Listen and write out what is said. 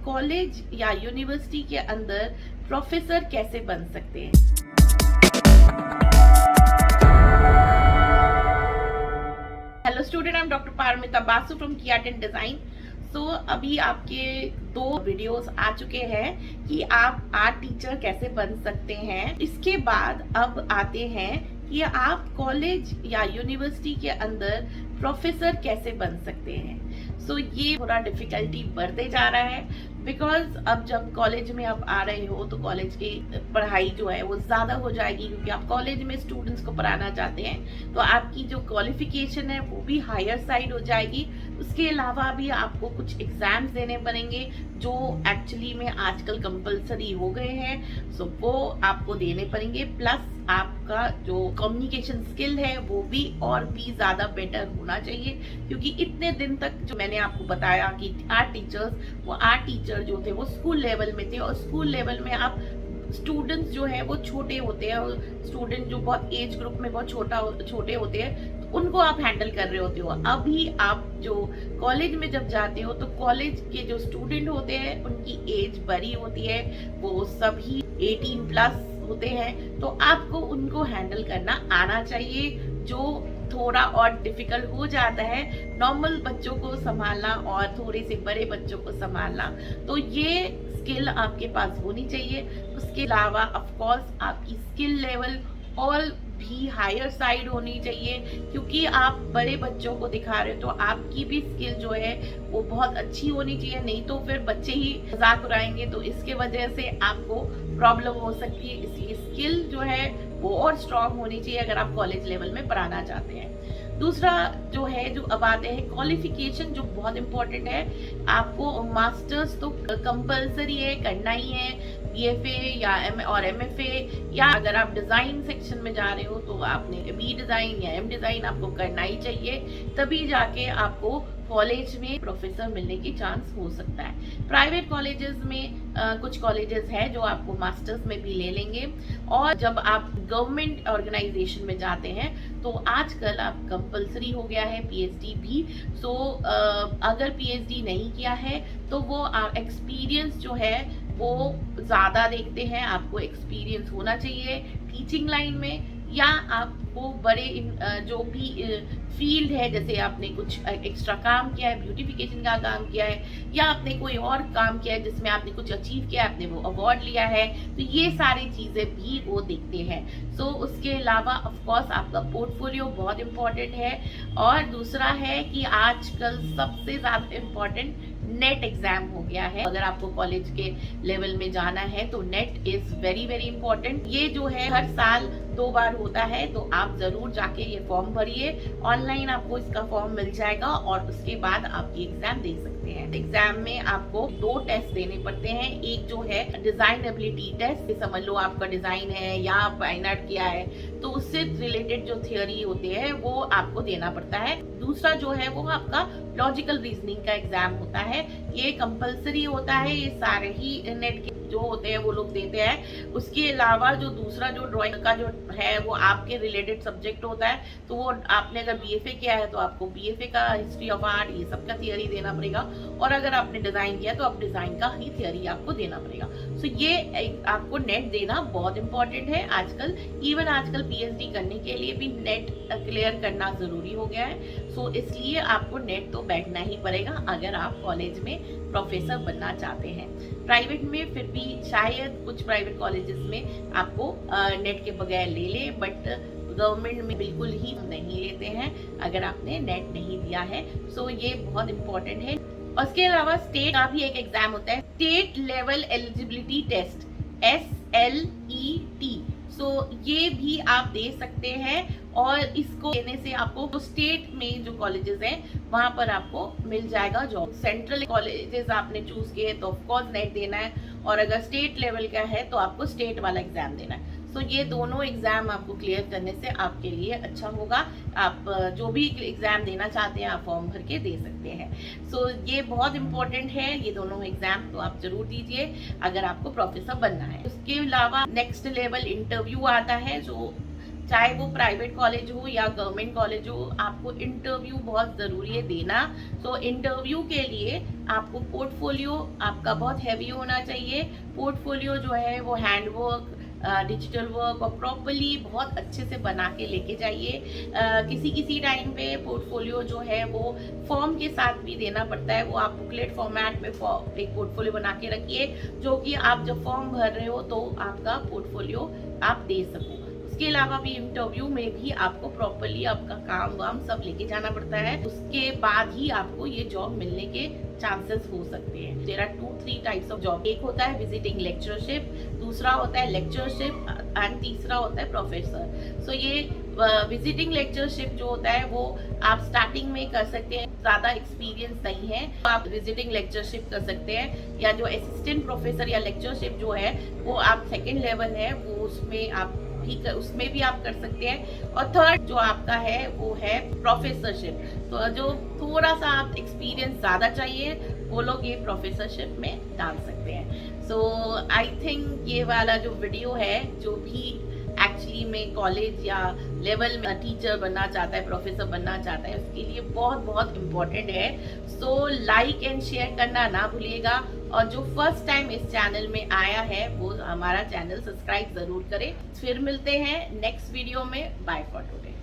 College या university के अंदर प्रोफेसर कैसे बन सकते हैं। Hello student, I am doctor Paramita Basu from कियाट एंड डिजाइन। सो अभी आपके 2 वीडियोस आ चुके हैं कि आप आर्ट टीचर कैसे बन सकते हैं। इसके बाद अब आते हैं कि आप कॉलेज या यूनिवर्सिटी के अंदर प्रोफेसर कैसे बन सकते हैं। सो ये थोड़ा डिफिकल्टी बढ़ते जा रहा है बिकॉज अब जब कॉलेज में आप आ रहे हो तो कॉलेज की पढ़ाई जो है वो ज़्यादा हो जाएगी, क्योंकि आप कॉलेज में स्टूडेंट्स को पढ़ाना चाहते हैं तो आपकी जो क्वालिफिकेशन है वो भी हायर साइड हो जाएगी। उसके अलावा भी आपको कुछ एग्जाम्स देने पड़ेंगे जो एक्चुअली में आजकल कंपलसरी हो गए हैं। सो वो आपको देने पड़ेंगे, प्लस आपका जो कम्युनिकेशन स्किल है वो भी और भी ज्यादा बेटर होना चाहिए, क्योंकि इतने दिन तक जो मैंने आपको बताया कि आर्ट टीचर जो थे वो स्कूल लेवल में थे, और स्कूल लेवल में आप स्टूडेंट्स जो है वो छोटे होते हैं, और स्टूडेंट जो बहुत एज ग्रुप में बहुत छोटे होते हैं तो उनको आप हैंडल कर रहे होते हो। अभी आप जो कॉलेज में जब जाते हो तो कॉलेज के जो स्टूडेंट होते हैं उनकी एज बड़ी होती है, वो सभी 18+ होते हैं, तो आपको उनको हैंडल करना आना चाहिए, जो थोड़ा और डिफिकल्ट हो जाता है नॉर्मल बच्चों को संभालना और थोड़े से बड़े बच्चों को संभालना। तो ये स्किल आपके पास होनी चाहिए। उसके अलावा ऑफ कोर्स आपकी स्किल लेवल और भी हायर साइड होनी चाहिए, क्योंकि आप बड़े बच्चों को दिखा रहे हो तो आपकी भी स्किल जो है वो बहुत अच्छी होनी चाहिए, नहीं तो फिर बच्चे ही मजाक उड़ाएंगे तो इसके वजह से आपको प्रॉब्लम हो सकती है। इसलिए स्किल जो है वो और स्ट्रांग होनी चाहिए अगर आप कॉलेज लेवल में पढ़ाना चाहते हैं। दूसरा जो है, जो अब आते हैं क्वालिफिकेशन, जो बहुत इंपॉर्टेंट है। आपको मास्टर्स तो कंपलसरी है, करना ही है, बीएफए या एमएफए, या अगर आप डिजाइन सेक्शन में जा रहे हो तो आपने बी डिजाइन या एम डिजाइन आपको करना ही चाहिए, तभी जाके आपको कॉलेज में प्रोफेसर मिलने की चांस हो सकता है। प्राइवेट कॉलेजेस में कुछ कॉलेजेस हैं जो आपको मास्टर्स में भी ले लेंगे, और जब आप गवर्नमेंट ऑर्गेनाइजेशन में जाते हैं तो आजकल आप कंपलसरी हो गया है पीएचडी भी। सो अगर पीएचडी नहीं किया है तो वो एक्सपीरियंस जो है वो ज़्यादा देखते हैं, आपको एक्सपीरियंस होना चाहिए टीचिंग लाइन में, या आपको बड़े जो भी फील्ड है, जैसे आपने कुछ एक्स्ट्रा काम किया है, ब्यूटिफिकेशन का काम किया है, या आपने कोई और काम किया है जिसमें आपने कुछ अचीव किया है, आपने वो अवार्ड लिया है, तो ये सारी चीज़ें भी वो देखते हैं। सो उसके अलावा ऑफ कोर्स आपका पोर्टफोलियो बहुत इम्पोर्टेंट है। और दूसरा है कि आजकल सबसे ज़्यादा इम्पोर्टेंट नेट एग्जाम हो गया है। अगर आपको कॉलेज के लेवल में जाना है तो net is very very important. ये जो है हर साल 2 बार होता है, तो आप जरूर जाके ये फॉर्म भरिए। ऑनलाइन आपको इसका फॉर्म मिल जाएगा और उसके बाद आप ये एग्जाम दे सकते हैं। एग्जाम में आपको 2 टेस्ट देने पड़ते हैं। एक जो है डिजाइन एबिलिटी टेस्ट, समझ लो आपका डिजाइन है या आप फाइन आर्ट किया है तो उससे रिलेटेड जो थियोरी होते हैं वो आपको देना पड़ता है। दूसरा जो है वो आपका लॉजिकल रीजनिंग का एग्जाम होता है, ये कंपलसरी होता है, ये सारे ही नेट के जो होते हैं वो लोग देते हैं। उसके अलावा जो दूसरा जो ड्राइंग का जो है वो आपके रिलेटेड सब्जेक्ट होता है, तो वो आपने अगर बीएफए किया है तो आपको बीएफए का हिस्ट्री ऑफ आर्ट ये सब का थियोरी देना पड़ेगा, और अगर आपने डिजाइन किया तो आप डिजाइन का ही थियोरी आपको देना पड़ेगा। सो ये आपको नेट देना बहुत इंपॉर्टेंट है आजकल। इवन आजकल पीएचडी करने के लिए भी नेट क्लियर करना जरूरी हो गया है। सो इसलिए आपको नेट तो बैठना ही पड़ेगा अगर आप कॉलेज में प्रोफेसर बनना चाहते हैं। प्राइवेट में फिर भी शायद कुछ प्राइवेट कॉलेजेस में आपको नेट के बगैर ले ले, बट गवर्नमेंट में बिल्कुल ही नहीं लेते हैं अगर आपने नेट नहीं दिया है। सो ये बहुत इंपॉर्टेंट है। उसके अलावा स्टेट का भी एक एग्जाम होता है, state level eligibility test, SLET। So ये भी आप दे सकते हैं, और इसको देने से आपको तो स्टेट में जो कॉलेजेस हैं वहां पर आपको मिल जाएगा जॉब। सेंट्रल कॉलेजेस आपने चूज किए तो ऑफ कोर्स नेट देना है, और अगर स्टेट लेवल का है तो आपको स्टेट वाला एग्जाम देना है। सो ये दोनों एग्जाम आपको क्लियर करने से आपके लिए अच्छा होगा। आप जो भी एग्जाम देना चाहते हैं आप फॉर्म भर के दे सकते हैं। सो ये बहुत इंपॉर्टेंट है, ये दोनों एग्जाम तो आप जरूर दीजिए अगर आपको प्रोफेसर बनना है। उसके अलावा नेक्स्ट लेवल इंटरव्यू आता है, जो चाहे वो प्राइवेट कॉलेज हो या गवर्नमेंट कॉलेज हो, आपको इंटरव्यू बहुत ज़रूरी है देना। तो इंटरव्यू के लिए आपको पोर्टफोलियो आपका बहुत हैवी होना चाहिए। पोर्टफोलियो जो है वो हैंडवर्क, डिजिटल वर्क और प्रॉपरली बहुत अच्छे से बना के लेके जाइए। किसी किसी टाइम पे पोर्टफोलियो जो है वो फॉर्म के साथ भी देना पड़ता है, वो आप बुकलेट फॉर्मेट में एक पोर्टफोलियो बना के रखिए, जो कि आप जब फॉर्म भर रहे हो तो आपका पोर्टफोलियो आप दे सको। उसके अलावा भी इंटरव्यू में भी आपको प्रॉपरली आपका काम वाम सब लेके जाना पड़ता है, उसके बाद ही आपको ये जॉब मिलने के चांसेस हो सकते हैं। There are 2-3 types of job. एक होता है विजिटिंग लेक्चरशिप, दूसरा होता है लेक्चरशिप एंड तीसरा होता है प्रोफेसर। सो ये विजिटिंग लेक्चरशिप जो होता है वो आप स्टार्टिंग में कर सकते हैं, ज़्यादा एक्सपीरियंस नहीं है तो आप विजिटिंग लेक्चरशिप कर सकते हैं, या जो असिस्टेंट प्रोफेसर या लेक्चरशिप जो है वो आप सेकेंड लेवल है वो उसमें आप उसमें भी आप कर सकते हैं। और थर्ड जो आपका है वो है प्रोफेसरशिप। तो जो थोड़ा सा आप एक्सपीरियंस ज़्यादा चाहिए वो लोग ये प्रोफेसरशिप में डाल सकते हैं। सो आई थिंक ये वाला जो वीडियो है, जो भी एक्चुअली में कॉलेज या लेवल में टीचर बनना चाहता है, प्रोफेसर बनना चाहता है, उसके लिए बहुत बहुत इम्पोर्टेंट है। सो लाइक एंड शेयर करना ना भूलिएगा, और जो फर्स्ट टाइम इस चैनल में आया है वो हमारा चैनल सब्सक्राइब जरूर करें। फिर मिलते हैं नेक्स्ट वीडियो में। Bye for today.